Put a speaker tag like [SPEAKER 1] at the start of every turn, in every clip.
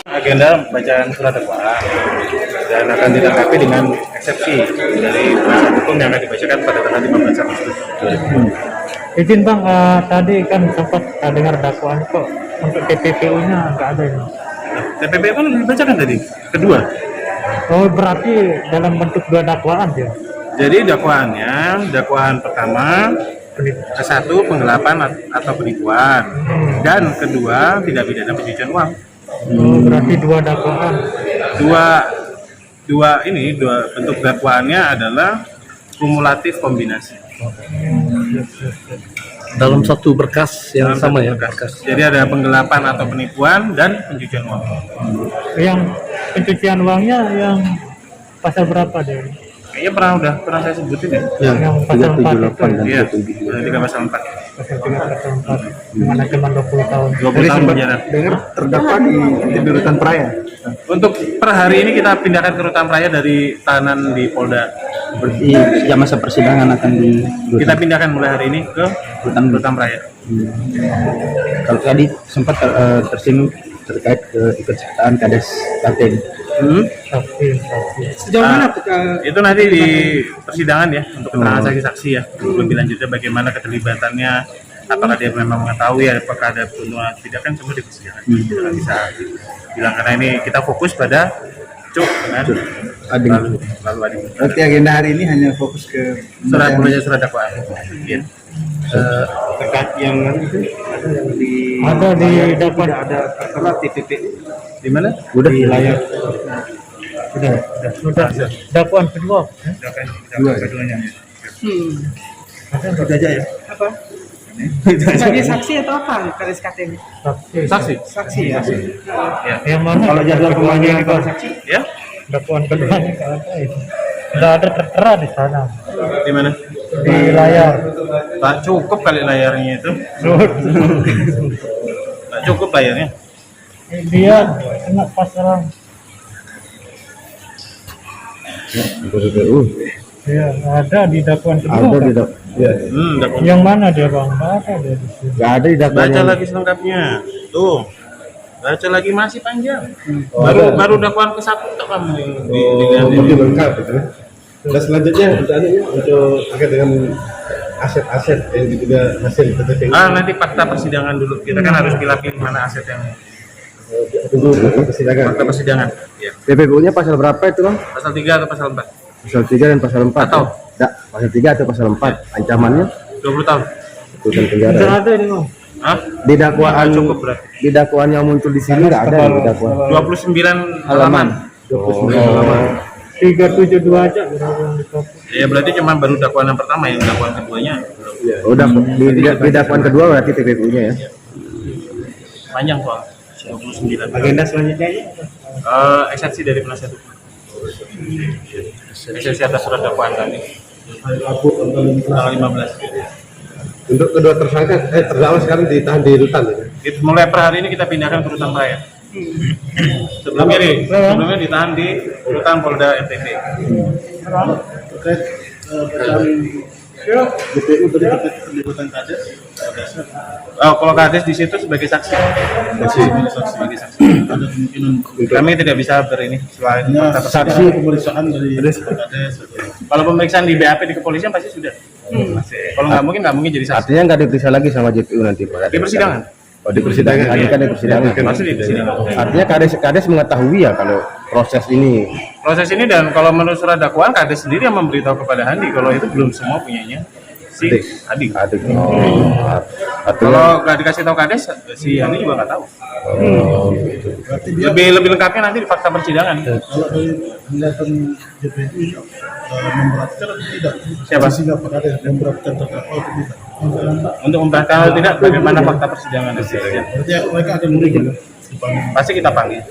[SPEAKER 1] Agenda bacaan surat dakwaan dan akan ditanggapi dengan eksepsi dari penasihat hukum yang akan dibacakan pada tanggal 15 Agustus 2020.
[SPEAKER 2] Izin Bang, tadi kan sempat dengar dakwaan kok untuk TPPU-nya nggak ada ini.
[SPEAKER 1] TPPU kan dibacakan tadi, kedua.
[SPEAKER 2] Oh berarti dalam bentuk dua dakwaan ya?
[SPEAKER 1] Jadi dakwaannya, dakwaan pertama ke-1 penggelapan atau penipuan dan kedua tidak pidana pencucian uang.
[SPEAKER 2] Oh, berarti dua dakwaan.
[SPEAKER 1] Dua bentuk dakwaannya adalah kumulatif kombinasi.
[SPEAKER 3] Dalam satu berkas yang
[SPEAKER 1] Dalam
[SPEAKER 3] sama
[SPEAKER 1] satu
[SPEAKER 3] ya
[SPEAKER 1] berkas. Jadi ada penggelapan atau penipuan dan pencucian uang.
[SPEAKER 2] Yang pencucian uangnya yang pasal berapa deh?
[SPEAKER 1] Kayaknya pernah saya sebutin ya.
[SPEAKER 2] Yang pasal 4 itu.
[SPEAKER 1] Iya, 3 pasal 4.
[SPEAKER 2] Pasal 3 pasal 4. Mana cuma 20 tahun.
[SPEAKER 1] 20 tahun penjara.
[SPEAKER 3] dengar terdakwa di rutan Praia.
[SPEAKER 1] Untuk per hari ini kita pindahkan ke rutan Praia dari tahanan di Polda.
[SPEAKER 3] Berarti sejak masa persidangan akan di
[SPEAKER 1] Kita pindahkan mulai hari ini ke rutan Praia.
[SPEAKER 3] Kalau tadi sempat tersinggung terkait keikutsertaan Kades Kalteng.
[SPEAKER 2] Saksi.
[SPEAKER 3] Sejauh mana
[SPEAKER 1] Itu nanti di persidangan ya untuk keterangan saksi-saksi ya. Lebih lanjutnya bagaimana keterlibatannya, apakah dia memang mengetahui, apakah ada pembunuhan tidak, kan semua di persidangan. Kita nggak bisa bilang karena ini kita fokus pada Cuk dengan
[SPEAKER 3] Ading.
[SPEAKER 1] lalu Ading.
[SPEAKER 3] Berarti agenda hari ini hanya fokus ke
[SPEAKER 1] Surat dakwaan. Iya.
[SPEAKER 3] terkait yang itu
[SPEAKER 2] Ada di dakwaan.
[SPEAKER 3] ada tertera TPP
[SPEAKER 1] Di mana?
[SPEAKER 3] udah di layar
[SPEAKER 2] Sudah. Dakwaan kedua.
[SPEAKER 1] Dua keduanya.
[SPEAKER 3] itu aja ya
[SPEAKER 4] Sebagai saksi atau apa Kades Kalteng?
[SPEAKER 1] Saksi.
[SPEAKER 4] Saksi ya.
[SPEAKER 1] Ya.
[SPEAKER 2] Yang mana?
[SPEAKER 3] kalau jadwal pemanggilan kalau saksi
[SPEAKER 1] Ya.
[SPEAKER 2] Dakwaan kedua nggak ada itu. Nggak ada tertera di sana.
[SPEAKER 1] Di mana?
[SPEAKER 2] Di layar.
[SPEAKER 1] Tak cukup kali layarnya itu. Tak cukup layarnya.
[SPEAKER 2] Dia kena pasal. Ya, ada di dakwaan kedua.
[SPEAKER 3] ada di
[SPEAKER 2] Kan?
[SPEAKER 1] Dakwaan.
[SPEAKER 2] Yang mana dia Bang? Nggak ada dia di sini.
[SPEAKER 3] nggak ada di dakwaan
[SPEAKER 1] Baca
[SPEAKER 3] yang-
[SPEAKER 1] lagi selengkapnya. Tuh. Baca lagi masih panjang. Baru dakwaan ke-1 tak kamu
[SPEAKER 5] Lebih lengkap gitu. Dan selanjutnya untuk terkait dengan aset-aset yang juga hasil TTP.
[SPEAKER 1] nanti fakta persidangan dulu. Kita kan harus pilih mana aset yang
[SPEAKER 5] Tunggu persidangan.
[SPEAKER 1] fakta persidangan. Ya.
[SPEAKER 3] PPPU-nya pasal berapa itu Bang?
[SPEAKER 1] Pasal 3 atau pasal 4?
[SPEAKER 3] Pasal 3 dan pasal 4
[SPEAKER 1] Atau?
[SPEAKER 3] pasal 3 atau pasal 4 ancamannya
[SPEAKER 1] 20 tahun.
[SPEAKER 3] tutupan penjara
[SPEAKER 2] Nggak ada ini Bang.
[SPEAKER 1] Hah?
[SPEAKER 3] di dakwaan
[SPEAKER 1] Nggak cukup berarti.
[SPEAKER 3] di dakwaan yang muncul di sini nggak ada di dakwaan
[SPEAKER 1] 29 halaman.
[SPEAKER 3] 29 halaman
[SPEAKER 2] 372 aja berapa yang dikasih.
[SPEAKER 1] Ya berarti cuma baru dakwaan yang pertama, yang dakwaan keduanya
[SPEAKER 3] udah di dakwaan kedua berarti PPPU-nya ya
[SPEAKER 1] panjang soal 29.
[SPEAKER 3] agenda selanjutnya
[SPEAKER 1] Eksepsi dari penasihat hukum. Eksepsi atas surat dakwaan kami. Tanggal 15.
[SPEAKER 5] Untuk kedua tersangka terdakwa sekarang ditahan di rutan ya.
[SPEAKER 1] Mulai per hari ini kita pindahkan ke rutan Praia. Sebelumnya ditahan di rutan Polda NTB.
[SPEAKER 5] Terkait bacaan DPU tadi terlibat Kades.
[SPEAKER 1] Kalau Kades di situ sebagai saksi. Sebagai saksi.
[SPEAKER 5] Ada kemungkinan
[SPEAKER 1] Kami tidak bisa berini selain fakta persidangan.
[SPEAKER 5] saksi pemeriksaan dari Kades.
[SPEAKER 1] Kalau pemeriksaan di BAP di kepolisian pasti sudah. Kalau nggak mungkin jadi saksi.
[SPEAKER 3] artinya nggak diperiksa lagi sama JPU nanti Pak
[SPEAKER 1] Di persidangan.
[SPEAKER 3] oh di persidangan ini kan di persidangan
[SPEAKER 1] Maksudnya di persidangan.
[SPEAKER 3] artinya kades mengetahui ya kalau proses ini.
[SPEAKER 1] Proses ini, dan kalau menurut surat dakwaan Kades sendiri yang memberitahu kepada Handi kalau itu belum semua punyanya si adik.
[SPEAKER 3] Adik.
[SPEAKER 1] Kalau nggak dikasih tahu Kades, si Handi juga nggak tahu.
[SPEAKER 3] Gitu.
[SPEAKER 1] Lebih lengkapnya nanti di fakta persidangan.
[SPEAKER 5] Kalau dari penjelasan JPU memberatkan atau tidak?
[SPEAKER 1] Siapa?
[SPEAKER 5] Sehingga Pak Kades memberatkan terdakwa atau tidak?
[SPEAKER 1] Untuk membahas kalau tidak, bagaimana fakta persidangan nanti?
[SPEAKER 5] Berarti mereka akan memberikan
[SPEAKER 1] Pasti kita panggil.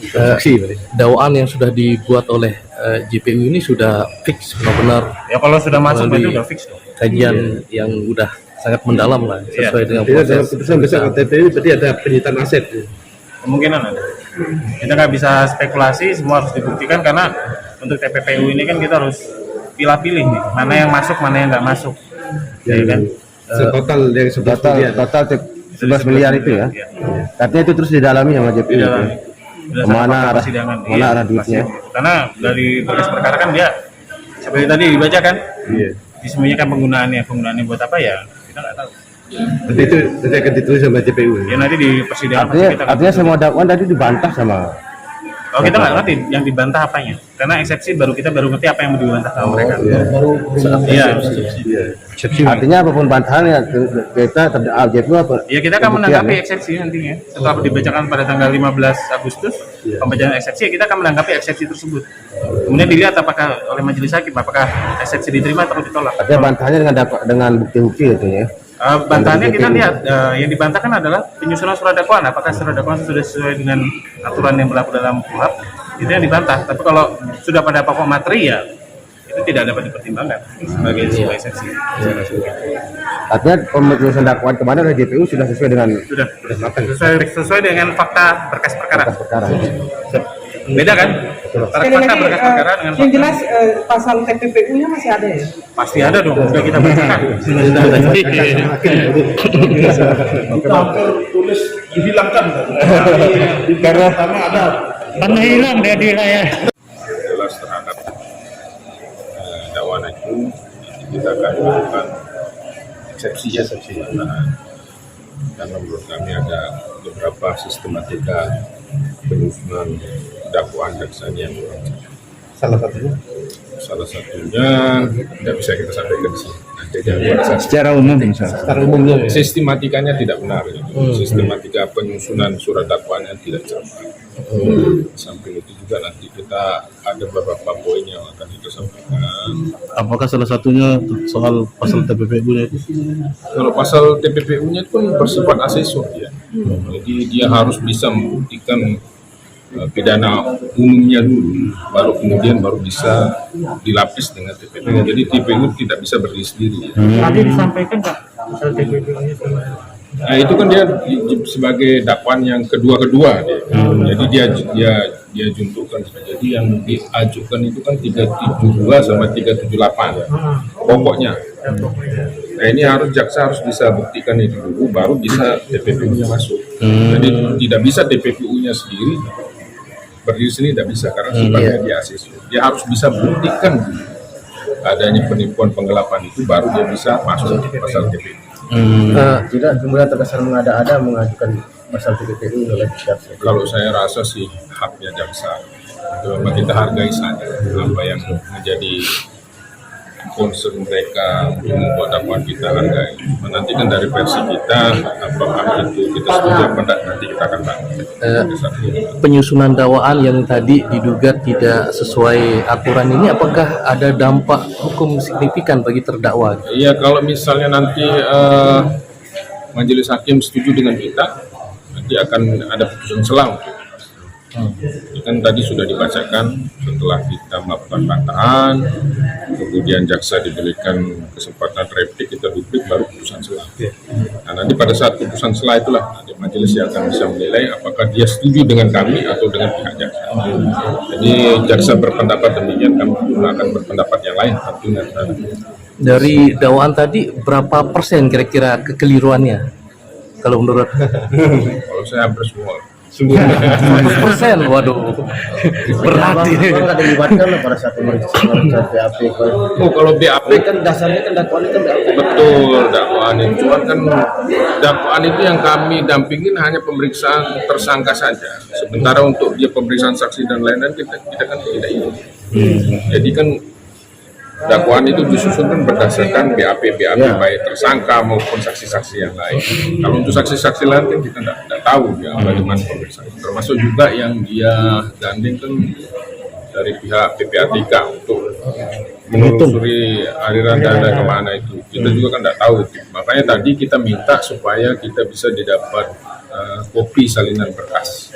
[SPEAKER 3] Saksi berarti.
[SPEAKER 6] Dakwaan yang sudah dibuat oleh JPU ini sudah fix benar-benar
[SPEAKER 1] Ya kalau sudah masuk
[SPEAKER 6] Melalui-
[SPEAKER 1] itu udah fix dong.
[SPEAKER 6] kajian yang udah sangat mendalam lah sesuai dengan
[SPEAKER 5] Tidak dalam
[SPEAKER 6] proses.
[SPEAKER 5] putusan besar TPU berarti ada penyitaan aset.
[SPEAKER 1] Kemungkinan ada. Kita nggak bisa spekulasi, semua harus dibuktikan karena untuk TPPU ini kan kita harus pilih-pilih nih, mana yang masuk, mana yang nggak masuk. Ya kan?
[SPEAKER 5] Total yang 11
[SPEAKER 3] Total
[SPEAKER 5] miliar.
[SPEAKER 3] total 11 miliar itu ya.
[SPEAKER 1] Iya.
[SPEAKER 3] Artinya itu terus didalami sama JPU.
[SPEAKER 1] Di dalam berdasarkan
[SPEAKER 3] Kemana
[SPEAKER 1] fakta
[SPEAKER 3] arah-
[SPEAKER 1] persidangan.
[SPEAKER 3] kemana
[SPEAKER 1] Iya,
[SPEAKER 3] arah duitnya?
[SPEAKER 1] pasti. Karena dari berkas perkara kan dia seperti tadi dibaca kan,
[SPEAKER 5] Iya.
[SPEAKER 1] disembunyikan penggunaannya buat apa ya kita nggak tahu.
[SPEAKER 5] Nanti itu nanti akan ditulis sama JPU.
[SPEAKER 1] Ya nanti di persidangan pasti kita
[SPEAKER 3] Artinya semua dakwaan tadi dibantah sama.
[SPEAKER 1] Oh, kita nggak ngerti yang dibantah apanya, karena eksepsi baru ngerti apa yang mau dibantah sama mereka. Iya.
[SPEAKER 3] Artinya apapun bantahannya kita JPU apa?
[SPEAKER 1] Ya kita akan
[SPEAKER 3] pembuktian,
[SPEAKER 1] menanggapi
[SPEAKER 3] ya?
[SPEAKER 1] eksepsi nantinya. Setelah dibacakan pada tanggal 15 Agustus, pembacaan eksepsi, ya kita akan menanggapi eksepsi tersebut. Kemudian dilihat apakah oleh majelis hakim apakah eksepsi diterima atau ditolak.
[SPEAKER 3] Artinya bantahannya dengan bukti-bukti itu ya.
[SPEAKER 1] Bantahannya kita lihat yang dibantahkan adalah penyusunan surat dakwaan. Apakah surat dakwaan sudah sesuai dengan aturan yang berlaku dalam KUHP? Itu yang dibantah. Tapi kalau sudah pada pokok materi ya itu tidak dapat dipertimbangkan sebagai sebuah eksepsi.
[SPEAKER 3] Artinya pemutusan dakwaan kemarin oleh JPU sudah sesuai dengan
[SPEAKER 1] Sudah sesuai dengan fakta berkas perkara.
[SPEAKER 3] perkara.
[SPEAKER 1] Beda kan?
[SPEAKER 4] Sekali
[SPEAKER 1] Fakta
[SPEAKER 4] lagi,
[SPEAKER 1] berkas perkara dengan
[SPEAKER 4] yang
[SPEAKER 1] fakta.
[SPEAKER 4] jelas pasal TPPU-nya masih ada ya?
[SPEAKER 1] Pasti ada dong, sudah kita bacakan.
[SPEAKER 5] Tulis dihilangkan.
[SPEAKER 2] Karena
[SPEAKER 5] Pertama ada
[SPEAKER 2] mana hilang dia di layar.
[SPEAKER 7] Jelas terhadap dakwaan itu kita akan melakukan eksepsi karena menurut kami ada beberapa sistematika penyusunan dakwaan jaksa yang
[SPEAKER 5] salah satunya.
[SPEAKER 7] salah satunya tidak bisa kita sampaikan di sini. Nanti jangan pada saat
[SPEAKER 3] Secara umum misalnya.
[SPEAKER 5] Secara umumnya ya.
[SPEAKER 7] sistematikanya tidak benar. Sistematika penyusunan surat dakwaannya tidak cepat. Samping itu juga nanti kita ada beberapa poin yang akan kita sampaikan.
[SPEAKER 8] Apakah salah satunya soal pasal TPPU-nya itu?
[SPEAKER 7] Kalau pasal TPPU-nya itu kan bersifat asesor ya. Jadi dia harus bisa membuktikan pidana umumnya dulu, baru bisa dilapis dengan TPPU. Jadi TPPU tidak bisa berdiri sendiri. Ya.
[SPEAKER 2] Tadi disampaikan Pak, pasal TPPU-nya kemarin.
[SPEAKER 7] Nah itu kan dia sebagai dakwaan yang kedua dia. Jadi dia juntukan. Jadi yang diajukan itu kan 372 sama 378 pokoknya. Nah ini jaksa harus bisa buktikan itu dulu, baru bisa TPPU-nya masuk. Jadi tidak bisa TPPU-nya sendiri berdiri sini, tidak bisa karena sifatnya dia asesor. Dia harus bisa buktikan dulu adanya penipuan penggelapan itu, baru dia bisa masuk pasal TPPU.
[SPEAKER 3] Tidak kemudian terkesan mengada-ada mengajukan pasal TPPU oleh jaksa.
[SPEAKER 7] Kalau saya rasa sih haknya jaksa, itu memang kita hargai saja apa yang menjadi concern mereka untuk membuat dakwaan, kita hargai. Menantikan dari versi kita apakah itu kita setuju apa tidak, nanti kita akan bangun.
[SPEAKER 6] Penyusunan dakwaan yang tadi diduga tidak sesuai aturan ini, apakah ada dampak hukum signifikan bagi terdakwa?
[SPEAKER 7] Iya, kalau misalnya nanti majelis hakim setuju dengan kita, nanti akan ada putusan selang. Ini kan tadi sudah dibacakan setelah kita melakukan bantahan, kemudian jaksa diberikan kesempatan replik, kita duplik, baru putusan selah. Nah nanti pada saat putusan selah itulah nanti majelis yang akan bisa menilai apakah dia setuju dengan kami atau dengan pihak jaksa. Jadi jaksa berpendapat demikian, kami juga akan berpendapat yang lain tentunya.
[SPEAKER 6] Dari dakwaan tadi berapa persen kira-kira kekeliruannya? Kalau menurut
[SPEAKER 7] Kalau saya hampir semua.
[SPEAKER 6] 100%, waduh, berat ini.
[SPEAKER 3] Abang nggak dilibatkan lah pada saat pemeriksaan BAP.
[SPEAKER 7] Oh, kalau BAP
[SPEAKER 3] Kan dasarnya kan dakwaan itu BAP.
[SPEAKER 7] betul dakwaan itu, cuman kan dakwaan itu yang kami dampingin hanya pemeriksaan tersangka saja. Sementara untuk dia pemeriksaan saksi dan lain-lain kita kan tidak ini. Jadi kan dakwaan itu disusun kan berdasarkan BAP baik tersangka maupun saksi-saksi yang lain. Kalau untuk saksi-saksi lain kan kita tidak tahu ya bagaimana pemeriksaan. Termasuk juga yang dia gandeng kan dari pihak PPATK untuk menelusuri aliran dana kemana itu. Kita juga kan tidak tahu itu. Makanya tadi kita minta supaya kita bisa didapat kopi salinan berkas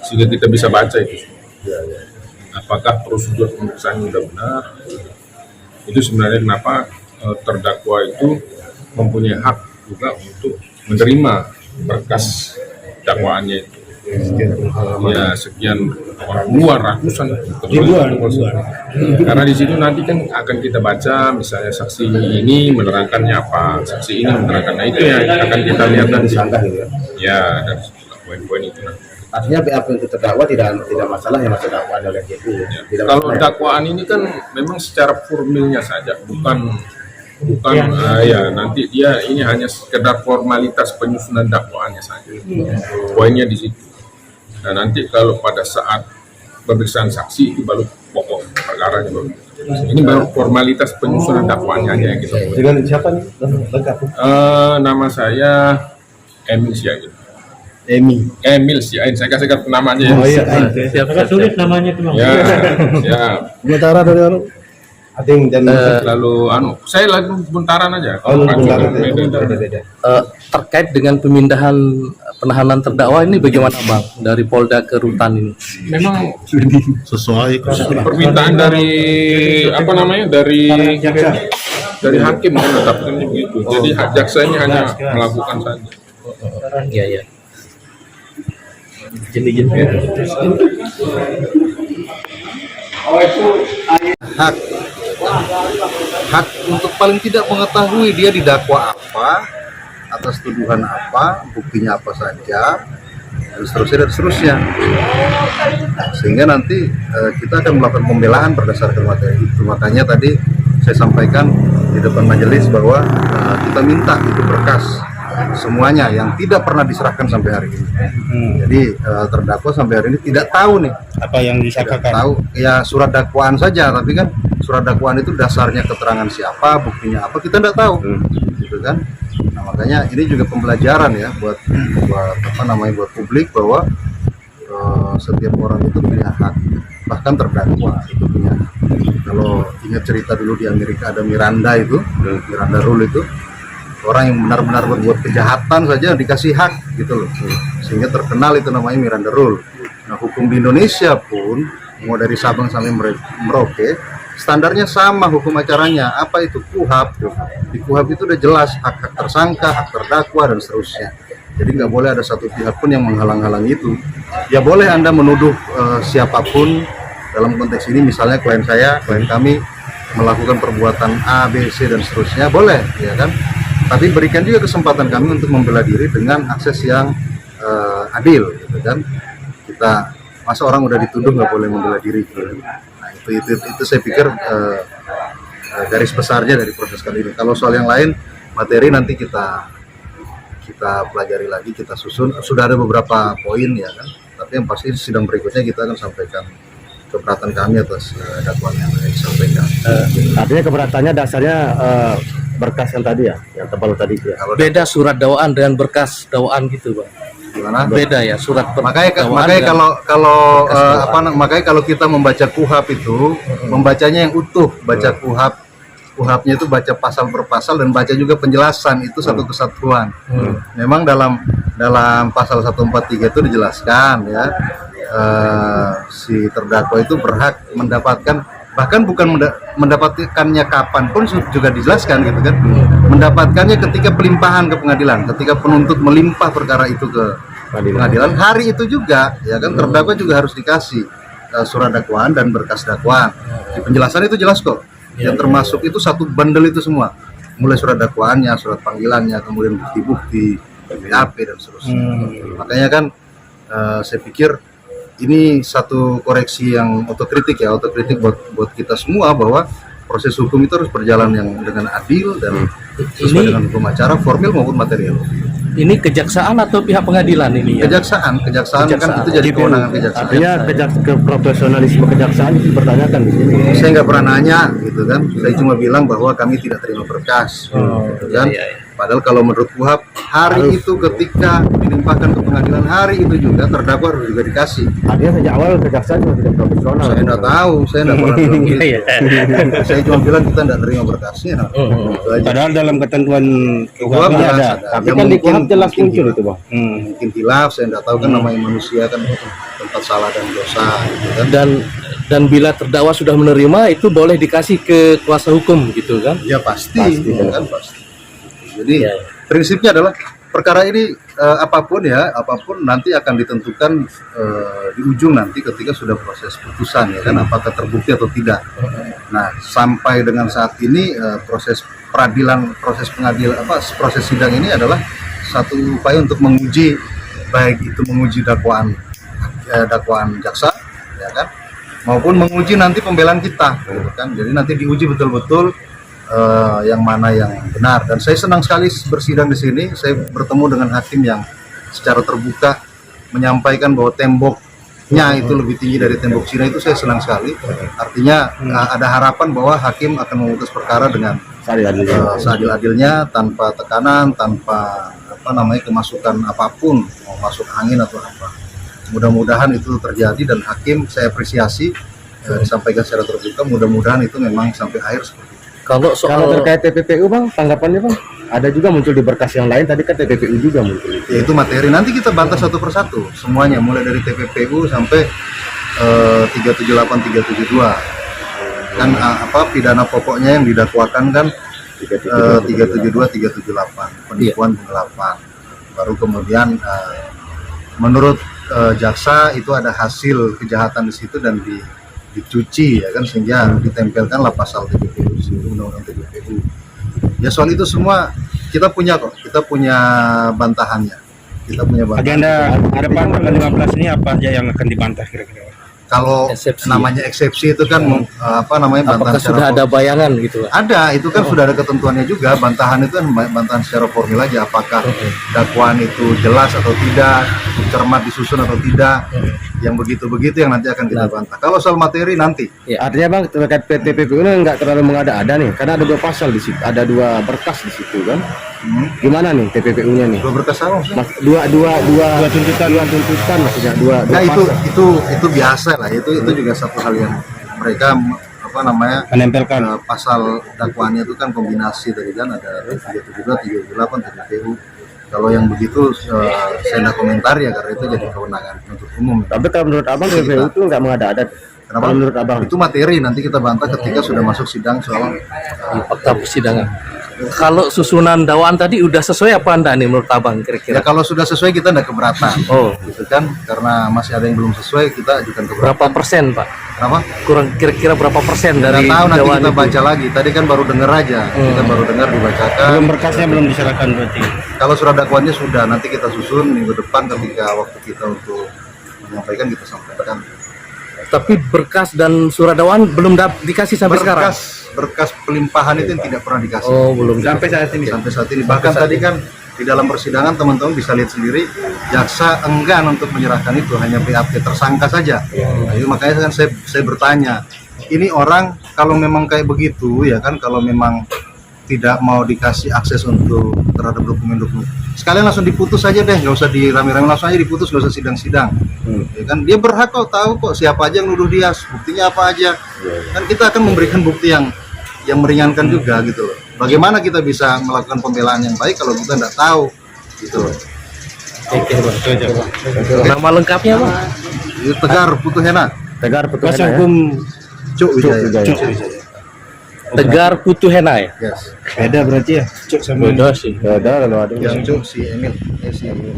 [SPEAKER 7] sehingga kita bisa baca itu. Apakah prosedur pemeriksaan sudah benar? Itu sebenarnya kenapa terdakwa itu mempunyai hak juga untuk menerima berkas dakwaannya itu. Ya sekian ratusan ribuan. Karena di situ nanti kan akan kita baca misalnya saksi ini menerangkannya apa, saksi ini menerangkan itu yang akan kita lihat nanti. Ya dan poin-poin itu nanti.
[SPEAKER 3] Artinya BAP untuk terdakwa tidak masalah yang masih dakwaan oleh JPU.
[SPEAKER 7] Kalau dakwaan ini kan memang secara formilnya saja, bukan ya nanti dia ini hanya sekedar formalitas penyusunan dakwaannya saja. Poinnya di situ. Nah nanti kalau pada saat pemeriksaan saksi itu baru pokok perkaranya baru. Ini baru formalitas penyusunan dakwaannya aja yang kita buat.
[SPEAKER 5] Dengan siapa nih? Lengkap.
[SPEAKER 7] Nama saya Emil Siain. Emil Siain, saya kasih namanya ya.
[SPEAKER 5] Oh iya.
[SPEAKER 2] Agak sulit namanya itu, Bang.
[SPEAKER 7] Ya.
[SPEAKER 5] Sementara dari Ading dan
[SPEAKER 7] Lalu saya lagu buntaran aja.
[SPEAKER 5] beda.
[SPEAKER 6] Terkait dengan pemindahan penahanan terdakwa ini bagaimana Bang dari Polda ke Rutan ini?
[SPEAKER 7] Memang
[SPEAKER 8] Sesuai
[SPEAKER 7] permintaan dari dari hakim menetapkan begitu. Jadi jaksanya hanya melakukan saja.
[SPEAKER 6] Iya.
[SPEAKER 9] Hak untuk paling tidak mengetahui dia didakwa apa, atas tuduhan apa, buktinya apa saja, dan seterusnya. Sehingga nanti kita akan melakukan pembelaan berdasarkan materi itu. Makanya tadi saya sampaikan di depan majelis bahwa kita minta itu berkas semuanya yang tidak pernah diserahkan sampai hari ini. Jadi terdakwa sampai hari ini tidak tahu nih
[SPEAKER 5] Apa yang disangkakan?
[SPEAKER 9] tahu ya surat dakwaan saja, tapi kan surat dakwaan itu dasarnya keterangan siapa, buktinya apa, kita tidak tahu, gitu kan. Nah, makanya ini juga pembelajaran ya buat publik bahwa setiap orang itu punya hak, bahkan terdakwa itu punya hak. Kalau ingat cerita dulu di Amerika ada Miranda Rule itu, orang yang benar-benar berbuat kejahatan saja dikasih hak gitu loh, sehingga terkenal itu namanya Miranda Rule. Nah hukum di Indonesia pun mau dari Sabang sampai Merauke standarnya sama hukum acaranya, apa itu KUHP. Di KUHP itu udah jelas hak-hak tersangka, hak terdakwa dan seterusnya. Jadi nggak boleh ada satu pihak pun yang menghalang-halangi itu. Ya boleh Anda menuduh siapapun dalam konteks ini, misalnya klien kami melakukan perbuatan A, B, C dan seterusnya, boleh ya kan. Tapi berikan juga kesempatan kami untuk membela diri dengan akses yang adil, gitu kan. Kita masa orang udah dituduh nggak boleh membela diri, gitu. Nah itu saya pikir garis besarnya dari proses kali ini. Kalau soal yang lain materi nanti kita pelajari lagi, kita susun. Sudah ada beberapa poin ya kan. Tapi yang pasti sidang berikutnya kita akan sampaikan keberatan kami atas dakwaan yang disampaikan.
[SPEAKER 3] Artinya keberatannya dasarnya berkas yang tadi ya, yang tebal tadi ya.
[SPEAKER 6] Beda surat dakwaan dengan berkas dakwaan gitu Bang.
[SPEAKER 3] Gimana?
[SPEAKER 6] Beda ya surat
[SPEAKER 3] Makanya kalau kita membaca KUHP itu membacanya yang utuh, baca KUHP-nya itu baca pasal per pasal dan baca juga penjelasan, itu satu kesatuan. Memang dalam pasal 143 itu dijelaskan ya, si terdakwa itu berhak mendapatkan, bahkan bukan mendapatkannya kapan pun juga dijelaskan gitu kan, mendapatkannya ketika pelimpahan ke pengadilan, ketika penuntut melimpah perkara itu ke pengadilan, hari itu juga ya kan terdakwa juga harus dikasih surat dakwaan dan berkas dakwaan. Di penjelasan itu jelas kok, yang termasuk itu satu bundle itu semua, mulai surat dakwaannya, surat panggilannya, kemudian bukti-bukti, BAP dan seterusnya. Makanya kan saya pikir ini satu koreksi yang otokritik buat kita semua, bahwa proses hukum itu harus berjalan yang dengan adil dan sesuai dengan hukum acara, formil maupun material.
[SPEAKER 6] Ini kejaksaan atau pihak pengadilan ini?
[SPEAKER 3] Kejaksaan kan itu jadi kewenangan kejaksaan.
[SPEAKER 9] Artinya profesionalisme kejaksaan itu dipertanyakan di sini.
[SPEAKER 3] Saya nggak pernah nanya gitu kan, saya cuma bilang bahwa kami tidak terima berkas, gitu kan. Padahal kalau menurut KUHAP hari itu ketika dilimpahkan ke pengadilan, hari itu juga terdakwa harus juga dikasih.
[SPEAKER 9] Artinya sejak awal kejaksaan juga tidak profesional.
[SPEAKER 3] Saya nggak tahu, saya nggak pernah bilang gitu. Saya cuma bilang kita nggak terima berkasnya. Gitu aja.
[SPEAKER 9] Padahal dalam ketentuan
[SPEAKER 3] KUHAP
[SPEAKER 9] ada. Tapi kan di KUHAP jelas muncul itu, Bang.
[SPEAKER 3] Mungkin hilaf, saya nggak tahu kan, namanya manusia kan tempat salah dan dosa, gitu kan.
[SPEAKER 6] Dan bila terdakwa sudah menerima, itu boleh dikasih ke kuasa hukum gitu kan?
[SPEAKER 3] Ya pasti. Kan pasti. Jadi prinsipnya adalah perkara ini apapun nanti akan ditentukan di ujung nanti ketika sudah proses putusan, ya kan, apakah terbukti atau tidak. Nah, sampai dengan saat ini proses peradilan, proses sidang ini adalah satu upaya untuk menguji, baik itu menguji dakwaan jaksa, ya kan, maupun menguji nanti pembelaan kita, gitu kan. Jadi nanti diuji betul-betul yang mana yang benar. Dan saya senang sekali bersidang di sini. Saya bertemu dengan hakim yang secara terbuka menyampaikan bahwa temboknya itu lebih tinggi dari tembok Cina. Itu saya senang sekali. Artinya ada harapan bahwa hakim akan memutus perkara dengan seadil-adilnya, tanpa tekanan, tanpa kemasukan apapun, mau masuk angin atau apa. Mudah-mudahan itu terjadi, dan hakim saya apresiasi disampaikan secara terbuka. Mudah-mudahan itu memang sampai akhir seperti itu.
[SPEAKER 6] Kalau
[SPEAKER 9] terkait TPPU, Bang, tanggapannya, Bang, ada juga muncul di berkas yang lain, tadi kan TPPU juga muncul.
[SPEAKER 3] Ya, itu materi, nanti kita bantah satu persatu semuanya, mulai dari TPPU sampai 378, 372 kan, pidana pokoknya yang didakwakan kan 372, 378 penipuan penggelapan. Baru kemudian menurut jaksa itu ada hasil kejahatan di situ dan dicuci, ya kan, sehingga ditempelkanlah pasal TPPU, undang-undang TPPU. Ya, soal itu semua kita punya bantahannya.
[SPEAKER 9] Agenda ke depan tanggal 15 ini apa aja yang akan dibantah kira-kira?
[SPEAKER 3] Kalau namanya eksepsi itu kan bantahan
[SPEAKER 6] apakah sudah ada bayangan gitu?
[SPEAKER 3] Ada, itu kan sudah ada ketentuannya juga. Bantahan itu kan bantahan secara formil aja, apakah dakwaan itu jelas atau tidak, cermat disusun atau tidak, yang begitu-begitu yang nanti akan kita bantah. Kalau soal materi nanti.
[SPEAKER 9] Ya, artinya, Bang, terkait PTPPU ini nggak terlalu mengada-ada nih, karena ada 2 pasal di situ, ada 2 berkas di situ kan. Gimana nih TPPU-nya nih?
[SPEAKER 3] 2 berkas apa?
[SPEAKER 9] Dua tuntutan maksudnya, 2
[SPEAKER 3] Nah, itu biasa lah, itu juga satu hal yang mereka
[SPEAKER 9] menempelkan
[SPEAKER 3] pasal dakwaannya itu kan kombinasi dari kan ada 372, 378 TPPU. Kalau yang begitu saya nggak komentar ya, karena itu jadi kewenangan untuk umum.
[SPEAKER 9] Tapi kalau menurut Abang TPPU itu nggak mengada-ada.
[SPEAKER 3] Kenapa?
[SPEAKER 9] Kalau menurut Abang
[SPEAKER 3] itu materi, nanti kita bantah ketika sudah masuk sidang soal
[SPEAKER 6] fakta persidangan. Kalau susunan dakwaan tadi udah sesuai apa anda nih menurut Abang
[SPEAKER 3] ya,
[SPEAKER 6] kira-kira?
[SPEAKER 3] kalau sudah sesuai kita tidak keberatan. Gitu kan, karena masih ada yang belum sesuai, kita ajukan keberatan.
[SPEAKER 6] Berapa persen, Pak?
[SPEAKER 3] Kenapa?
[SPEAKER 6] Kurang kira-kira berapa persen dari
[SPEAKER 3] tahu, nanti
[SPEAKER 6] dakwaan
[SPEAKER 3] kita
[SPEAKER 6] itu?
[SPEAKER 3] baca lagi. Tadi kan baru dengar aja, kita baru dengar dibacakan.
[SPEAKER 9] belum berkasnya belum diserahkan berarti.
[SPEAKER 3] Kalau surat dakwaannya sudah, nanti kita susun minggu depan ketika waktu kita untuk menyampaikan, kita sampaikan.
[SPEAKER 6] Tapi berkas dan surat dakwaan belum dikasih sampai sekarang?
[SPEAKER 3] Berkas pelimpahan itu yang tidak pernah dikasih.
[SPEAKER 6] Oh, belum.
[SPEAKER 3] Sampai saat ini. Bahkan tadi kan di dalam persidangan teman-teman bisa lihat sendiri, jaksa enggan untuk menyerahkan itu, hanya BAP tersangka saja. Nah, itu makanya kan saya bertanya, ini orang kalau memang kayak begitu, ya kan, kalau memang tidak mau dikasih akses untuk terhadap dokumen-dokumen, sekalian langsung diputus saja deh, nggak usah dirame-rame, langsung aja diputus, nggak usah sidang-sidang. Ya kan, dia berhak kok tahu kok siapa aja yang nuduh dia, buktinya apa aja. Kan kita akan memberikan bukti yang meringankan juga gitu loh. Bagaimana kita bisa melakukan pembelaan yang baik kalau kita nggak tahu gitu loh.
[SPEAKER 6] Nama lengkapnya apa?
[SPEAKER 3] Tegar Putuhena.
[SPEAKER 9] Tegar Putuhena.
[SPEAKER 2] Kuasa hukum
[SPEAKER 3] Cuk Wijaya.
[SPEAKER 6] Tegar Putuhena ya?
[SPEAKER 3] Yes.
[SPEAKER 2] beda berarti ya.
[SPEAKER 6] Beda sih.
[SPEAKER 9] Beda kalau ada
[SPEAKER 3] Yang Cuk si Emil. Si Emil.